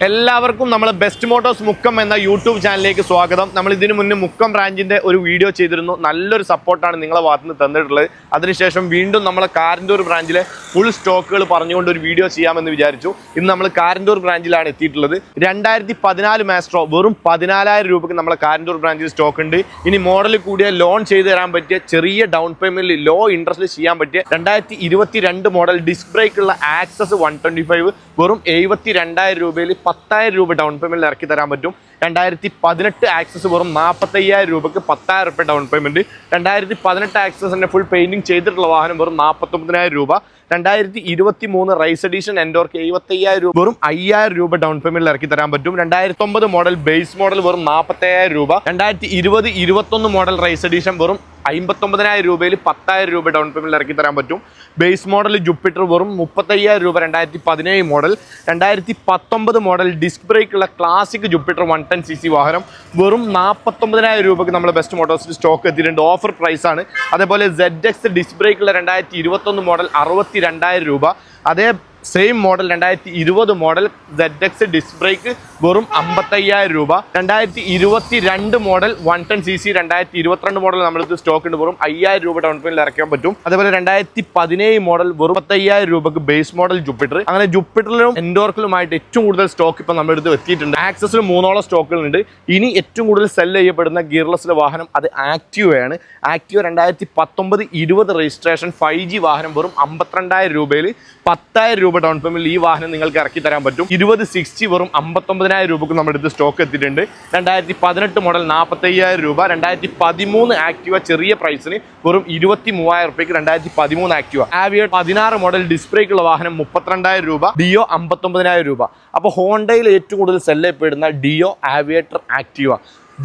എല്ലാവർക്കും നമ്മളെ best Motors Mukkam എന്ന യൂട്യൂബ് ചാനലിലേക്ക് സ്വാഗതം. നമ്മൾ ഇതിനു മുന്നേ മുക്കം ബ്രാഞ്ചിന്റെ ഒരു വീഡിയോ ചെയ്തിരുന്നു. നല്ലൊരു സപ്പോർട്ടാണ് നിങ്ങളെ ഭാഗത്ത് നിന്ന് തന്നിട്ടുള്ളത്. അതിനുശേഷം വീണ്ടും നമ്മളെ കാരന്തൂർ ബ്രാഞ്ചിലെ ഫുൾ സ്റ്റോക്കുകൾ പറഞ്ഞുകൊണ്ട് ഒരു വീഡിയോ ചെയ്യാമെന്ന് വിചാരിച്ചു. ഇന്ന് നമ്മൾ കാരന്തൂർ ബ്രാഞ്ചിലാണ് എത്തിയിട്ടുള്ളത്. 2014 മാസ്ട്രോ വെറും 14,000 രൂപയ്ക്ക് നമ്മളെ കാരന്തൂർ ബ്രാഞ്ചിൽ സ്റ്റോക്ക് ഉണ്ട്. ഇനി മോഡൽ കൂടിയ ലോൺ ചെയ്ത് തരാൻ പറ്റിയ ചെറിയ ഡൗൺ പേയ്മെന്റിൽ ലോ ഇൻട്രസ്റ്റിൽ ചെയ്യാൻ പറ്റിയ 2022 മോഡൽ ഡിസ്ക് ബ്രേക്ക് ഉള്ള ആക്സസ് 125 വെറും 72,000 രൂപയിൽ 10,000 രൂപ ഡൗൺ പേയ്മെന്റിൽ ഇറക്കി തരാൻ പറ്റും. 2018 ആക്സസ് വെറും 45,000 രൂപയ്ക്ക് 10,000 രൂപ ഡൗൺ പേയ്മെന്റ്. 2018 ആക്സസിന്റെ ഫുൾ പെയിന്റിംഗ് ചെയ്തിട്ടുള്ള വാഹനം വെറും 49,000 രൂപ. 2023 റൈസ് എഡീഷൻ എൻഡോർക്ക് 75,000 രൂപ വെറും 5,000 രൂപ ഡൗൺ പേയ്മെന്റിൽ ഇറക്കി തരാൻ പറ്റും. 2009 മോഡൽ ബേസ് മോഡൽ വെറും 47,000 രൂപ. 2020-21 മോഡൽ റൈസ് എഡീഷൻ വെറും 59,000 രൂപയിൽ 10,000 രൂപ ഡൗൺ പേയ്മെന്റിൽ ഇറക്കി തരാൻ പറ്റും. ബേസ് മോഡൽ ജുപ്പിറ്റർ വെറും 35,000 രൂപ 2017 മോഡൽ. 2019 മോഡൽ ഡിസ്ക് ബ്രേക്ക് ഉള്ള ക്ലാസിക് ജുപ്പിറ്റർ 110cc വാഹനം വെറും 49,000 രൂപയ്ക്ക് നമ്മൾ ബെസ്റ്റ് മോട്ടോഴ്സിൽ സ്റ്റോക്ക് എത്തിയിട്ടുണ്ട്. ഓഫർ പ്രൈസ് ആണ്. അതേപോലെ ZX ഡിസ്ക് ബ്രേക്ക് ഉള്ള 2021 മോഡൽ 62,000 രൂപ. അതേ same model 2020 model ZX disc brake വെറും 55,000 രൂപ. 2022 മോഡൽ 110cc 2022 മോഡൽ നമ്മൾക്ക് സ്റ്റോക്ക് ഉണ്ട്. വെറും 5,000 രൂപ ഡൗൺ പേയ്മെന്റിൽ ഇറക്കാൻ പറ്റും. അതേപോലെ 2017 മോഡൽ വെറും 55,000 രൂപക്ക് ബേസ് മോഡൽ ജുപ്പിറ്റർ. അങ്ങനെ ജുപ്പിറ്ററിലും എൻഡോർക്കിലുമായിട്ട് ഏറ്റവും കൂടുതൽ സ്റ്റോക്ക് ഇപ്പൊ നമ്മുടെ അടുത്ത് എത്തിയിട്ടുണ്ട്. ആക്സസിൽ 3 സ്റ്റോക്കുകളുണ്ട്. ഇനി ഏറ്റവും കൂടുതൽ സെൽ ചെയ്യപ്പെടുന്ന ഗിയർലെസ് വാഹനം അത് ആക്റ്റീവയാണ്. ആക്റ്റീവ 2019-20 രജിസ്ട്രേഷൻ 5G വാഹനം വെറും 52,000 രൂപയിൽ 10,000 രൂപ ഡൗൺ പേയ്മെന്റിൽ ഈ വാഹനം നിങ്ങൾക്ക് ഇറക്കി തരാൻ പറ്റും. 2060 വെറും 59,000 രൂപക്ക് നമ്മുടെ അടുത്ത് സ്റ്റോക്ക് എത്തിയിട്ടുണ്ട്. 2018 മോഡൽ 45,000 രൂപ. 2013 ആക്റ്റീവ ചെറിയ പ്രൈസിന് വെറും 23,000 രൂപയ്ക്ക് 2013 ആക്റ്റീവ. ആവിയേറ്റർ 16 മോഡൽ ഡിസ്ക് ബ്രേക്ക് ഉള്ള വാഹനം 32,000 രൂപ. ഡിയോ 59,000 രൂപ. അപ്പോൾ ഹോണ്ടയിൽ ഏറ്റവും കൂടുതൽ സെൽ ചെയ്യപ്പെടുന്ന ഡിയോ, ആവിയേറ്റർ, ആക്റ്റീവ.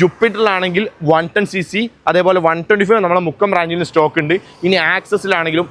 ജുപ്പിറ്ററിലാണെങ്കിൽ 110cc അതേപോലെ 125 നമ്മളെ മുക്കം ബ്രാഞ്ചിൽ സ്റ്റോക്ക് ഉണ്ട്. ഇനി ആക്സസിലാണെങ്കിലും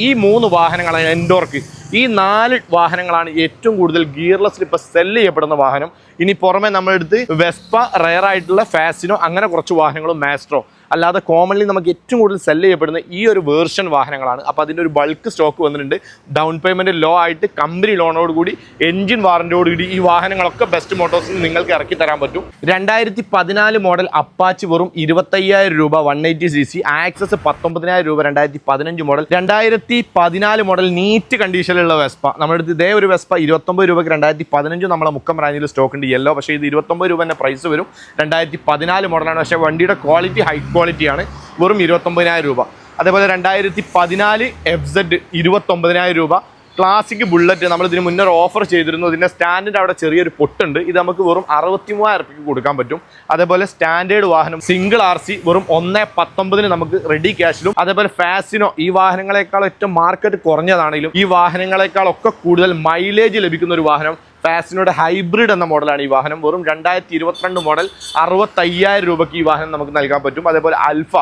ഈ 3 വാഹനങ്ങളാണ് എൻഡോർക്ക്. ഈ 4 വാഹനങ്ങളാണ് ഏറ്റവും കൂടുതൽ ഗിയർലെസ്സിൽ ഇപ്പോൾ സെല് ചെയ്യപ്പെടുന്ന വാഹനം. ഇനി പുറമെ നമ്മളെടുത്ത് വെസ്പ, റയർ ആയിട്ടുള്ള ഫാസിനോ, അങ്ങനെ കുറച്ച് വാഹനങ്ങളും മാസ്ട്രോ. അല്ലാതെ കോമൺലി നമുക്ക് ഏറ്റവും കൂടുതൽ സെല് ചെയ്യപ്പെടുന്ന ഈ ഒരു വേർഷൻ വാഹനങ്ങളാണ്. അപ്പോൾ അതിൻ്റെ ഒരു ബൾക്ക് സ്റ്റോക്ക് വന്നിട്ടുണ്ട്. ഡൗൺ പേയ്മെൻറ്റ് ലോ ആയിട്ട് കമ്പനി ലോണോടുകൂടി എൻജിൻ വാറൻറ്റിയോടുകൂടി ഈ വാഹനങ്ങളൊക്കെ ബെസ്റ്റ് മോട്ടോഴ്സിൽ നിങ്ങൾക്ക് ഇറക്കി തരാൻ പറ്റും. 2014 മോഡൽ അപ്പാച്ച് വെറും 25,000 രൂപ 180cc. ആക്സസ് 19,000 രൂപ 2015 മോഡൽ. 2014 മോഡൽ നീറ്റ് കണ്ടീഷനിലുള്ള വെസ്പ. നമ്മുടെ അടുത്ത് ഇതേ ഒരു വെസ്പ 29 രൂപയ്ക്ക് 2015 നമ്മളെ മുക്കം ബ്രാഞ്ചിൽ സ്റ്റോക്ക് ഉണ്ട് യെല്ലോ. പക്ഷേ ഇത് 29 രൂപ തന്നെ പ്രൈസ് വരും. 2014 മോഡലാണ്. പക്ഷേ വണ്ടിയുടെ ക്വാളിറ്റി ഹൈ ക്വാളിറ്റിയാണ്. വെറും 29,000 രൂപ. അതേപോലെ 2014 FZ 29,000 രൂപ. ക്ലാസിക് ബുള്ളറ്റ് നമ്മൾ ഇതിന് മുന്നേ ഓഫർ ചെയ്തിരുന്നു. ഇതിൻ്റെ സ്റ്റാൻഡിൻ്റെ അവിടെ ചെറിയൊരു പൊട്ടുണ്ട്. ഇത് നമുക്ക് വെറും 63,000 രൂപയ്ക്ക് കൊടുക്കാൻ പറ്റും. അതേപോലെ സ്റ്റാൻഡേർഡ് വാഹനം സിംഗിൾ RC വെറും 119 നമുക്ക് റെഡി ക്യാഷിലും. അതേപോലെ ഫാസിനോ ഈ വാഹനങ്ങളെക്കാൾ ഏറ്റവും മാർക്കറ്റ് കുറഞ്ഞതാണെങ്കിലും ഈ വാഹനങ്ങളെക്കാളൊക്കെ കൂടുതൽ മൈലേജ് ലഭിക്കുന്ന ഒരു വാഹനം ഫാസിനോയുടെ ഹൈബ്രിഡ് എന്ന മോഡലാണ് ഈ വാഹനം. വെറും 2022 മോഡൽ 65,000 രൂപയ്ക്ക് ഈ വാഹനം നമുക്ക് നൽകാൻ പറ്റും. അതേപോലെ അൽഫ,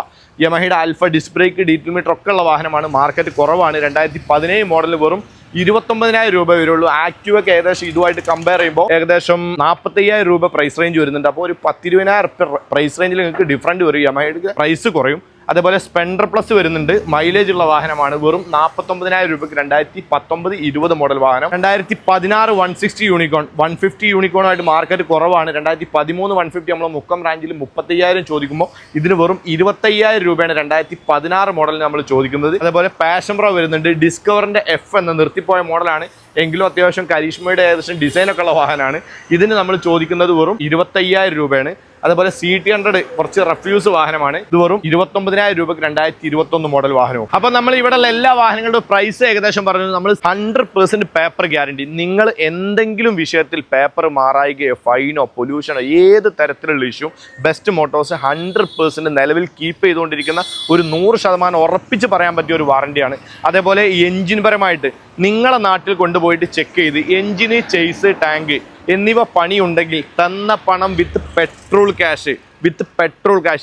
യമഹയുടെ അൽഫ ഡിസ്ക് ബ്രേക്ക്, ഡീറ്റൽ മീറ്റർ ഒക്കെ ഉള്ള വാഹനമാണ്. മാർക്കറ്റ് കുറവാണ്. 2017 മോഡൽ വെറും 29,000 രൂപ വരുള്ളൂ. ആക്റ്റീവൊക്കെ ഏകദേശം ഇതുമായിട്ട് കമ്പയർ ചെയ്യുമ്പോൾ ഏകദേശം 45,000 രൂപ പ്രൈസ് റേഞ്ച് വരുന്നുണ്ട്. അപ്പോൾ ഒരു 10-20,000 പ്രൈസ് റേഞ്ചിൽ നിങ്ങൾക്ക് ഡിഫറൻറ്റ് വരും. യമഹയുടെ പ്രൈസ് കുറയും. അതേപോലെ സ്പെൻഡർ പ്ലസ് വരുന്നുണ്ട്. മൈലേജ് ഉള്ള വാഹനമാണ്. വെറും 49,000 രൂപയ്ക്ക് 2019-20 മോഡൽ വാഹനം. 2016 160 യൂണിക്കോൺ, 150 യൂണിക്കോണായിട്ട് മാർക്കറ്റ് കുറവാണ്. 2013 150 നമ്മൾ മുക്കം ബ്രാഞ്ചിൽ 35,000 ചോദിക്കുമ്പോൾ ഇതിന് വെറും 25,000 രൂപയാണ് 2016 മോഡലിന് നമ്മൾ ചോദിക്കുന്നത്. അതേപോലെ പാഷൻ പ്രോ വരുന്നുണ്ട്. ഡിസ്കവറിൻ്റെ F എന്ന നിർത്തിപ്പോയ മോഡലാണ്. എങ്കിലും അത്യാവശ്യം കരീഷ്മയുടെ ഏകദേശം ഡിസൈനൊക്കെ ഉള്ള വാഹനമാണ്. ഇതിന് നമ്മൾ ചോദിക്കുന്നത് വെറും 25,000 രൂപയാണ്. അതേപോലെ CT100 കുറച്ച് റഫ്യൂസ് വാഹനമാണ്. ഇത് വെറും 29,000 രൂപയ്ക്ക് 2021 മോഡൽ വാഹനവും. അപ്പോൾ നമ്മൾ ഇവിടെയുള്ള എല്ലാ വാഹനങ്ങളുടെ പ്രൈസ് ഏകദേശം പറഞ്ഞു. നമ്മൾ 100% പേപ്പർ ഗ്യാരണ്ടി. നിങ്ങൾ എന്തെങ്കിലും വിഷയത്തിൽ പേപ്പർ മാറായികയോ ഫൈനോ പൊല്യൂഷനോ ഏത് തരത്തിലുള്ള ഇഷ്യൂ ബെസ്റ്റ് മോട്ടോഴ്സ് 100% നിലവിൽ കീപ്പ് ചെയ്തുകൊണ്ടിരിക്കുന്ന ഒരു 100% ഉറപ്പിച്ച് പറയാൻ പറ്റിയ ഒരു വാറണ്ടിയാണ്. അതേപോലെ എൻജിൻ പരമായിട്ട് നിങ്ങളെ നാട്ടിൽ കൊണ്ടുപോയിട്ട് ചെക്ക് ചെയ്ത് എൻജിന്, ചേസ്, ടാങ്ക് എന്നിവ പണിയുണ്ടെങ്കിൽ തന്ന പണം വിത്ത് പെട്രോൾ ക്യാഷ്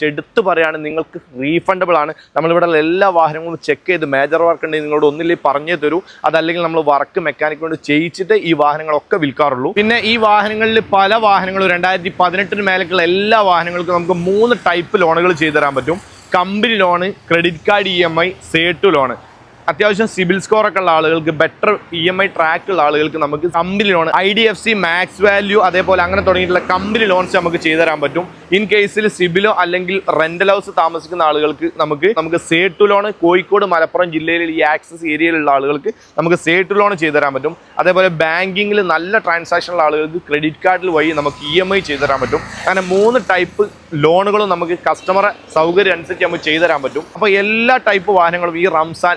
എടുത്ത് പറയാണ് നിങ്ങൾക്ക് റീഫണ്ടബിൾ ആണ്. നമ്മളിവിടെ എല്ലാ വാഹനങ്ങളും ചെക്ക് ചെയ്ത് മേജർ വർക്ക് ഉണ്ടെങ്കിൽ നിങ്ങളോട് ഒന്നില്ലെങ്കിൽ പറഞ്ഞേ തരൂ. അതല്ലെങ്കിൽ നമ്മൾ വർക്ക് മെക്കാനിക് കൊണ്ട് ചെയ്യിച്ചിട്ട് ഈ വാഹനങ്ങളൊക്കെ വിൽക്കാറുള്ളൂ. പിന്നെ ഈ വാഹനങ്ങളിൽ പല വാഹനങ്ങളും 2018 മേലേക്കുള്ള എല്ലാ വാഹനങ്ങൾക്കും നമുക്ക് 3 ടൈപ്പ് ലോണുകൾ ചെയ്തു തരാൻ പറ്റും. Company loan, credit card EMI, സേട്ടു ലോണ്. അത്യാവശ്യം സിബിൽ സ്കോർ ഒക്കെ ഉള്ള ആളുകൾക്ക്, ബെറ്റർ EMI ട്രാക്ക് ഉള്ള ആളുകൾക്ക് നമുക്ക് company loan, IDFC, max value, അതേപോലെ അങ്ങനെ തുടങ്ങിയിട്ടുള്ള കമ്പനി ലോൺസ് നമുക്ക് ചെയ്തു തരാൻ പറ്റും. ഇൻ കേസിൽ സിബിലോ അല്ലെങ്കിൽ റെന്റൽ ഹൗസ് താമസിക്കുന്ന ആളുകൾക്ക് നമുക്ക് സേ2 ലോൺ, കോഴിക്കോട് മലപ്പുറം ജില്ലയിൽ ഈ ആക്സസ് ഏരിയയിലുള്ള ആളുകൾക്ക് നമുക്ക് സേ2 ലോൺ ചെയ്തു തരാൻ പറ്റും. അതേപോലെ ബാങ്കിങ്ങിൽ നല്ല ട്രാൻസാക്ഷനുള്ള ആളുകൾക്ക് ക്രെഡിറ്റ് കാർഡിൽ വഴി നമുക്ക് EMI ചെയ്തു തരാൻ പറ്റും. അങ്ങനെ 3 ടൈപ്പ് ലോണുകളും നമുക്ക് കസ്റ്റമറെ സൗകര്യം അനുസരിച്ച് നമുക്ക് ചെയ്തു തരാൻ പറ്റും. അപ്പോൾ എല്ലാ ടൈപ്പ് വാഹനങ്ങളും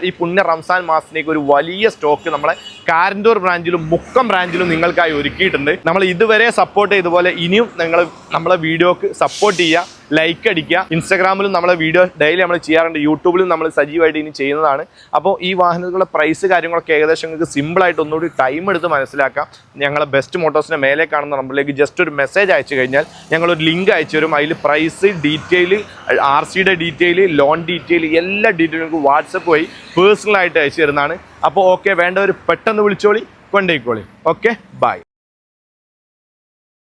ഈ പുണ്യ റംസാൻ മാസത്തിലേക്ക് ഒരു വലിയ സ്റ്റോക്ക് നമ്മളെ കാരന്തൂർ ബ്രാഞ്ചിലും മുക്കം ബ്രാഞ്ചിലും നിങ്ങൾക്കായി ഒരുക്കിയിട്ടുണ്ട്. നമ്മൾ ഇതുവരെ സപ്പോർട്ട് ചെയ്തതുപോലെ ഇനിയും നിങ്ങൾ നമ്മളെ വീഡിയോക്ക് സപ്പോർട്ട് ചെയ്യുക, ലൈക്ക് അടിക്കുക. ഇൻസ്റ്റാഗ്രാമിലും നമ്മളെ വീഡിയോ ഡെയിലി നമ്മൾ ചെയ്യാറുണ്ട്, യൂട്യൂബിലും നമ്മൾ സജീവമായിട്ട് ഇനി ചെയ്യുന്നതാണ്. അപ്പോൾ ഈ വാഹനങ്ങളുടെ പ്രൈസ് കാര്യങ്ങളൊക്കെ ഏകദേശം നിങ്ങൾക്ക് സിമ്പിളായിട്ട് ഒന്നുകൂടി ടൈം എടുത്ത് മനസ്സിലാക്കാം. ഞങ്ങളെ ബെസ്റ്റ് മോട്ടോഴ്സിൻ്റെ മേലെ കാണുന്ന നമ്പറിലേക്ക് ജസ്റ്റ് ഒരു മെസ്സേജ് അയച്ചു കഴിഞ്ഞാൽ ഞങ്ങളൊരു ലിങ്ക് അയച്ചു തരും. അതിൽ പ്രൈസ് ഡീറ്റെയിൽ, RCയുടെ ഡീറ്റെയിൽ, ലോൺ ഡീറ്റെയിൽ, എല്ലാ ഡീറ്റെയിലും നിങ്ങൾക്ക് വാട്സപ്പ് വഴി പേഴ്സണലായിട്ട് അയച്ചു തരുന്നതാണ്. അപ്പോൾ ഓക്കെ, വേണ്ടവർ പെട്ടെന്ന് വിളിച്ചോളി, കൊണ്ടേക്കോളി. Okay, by.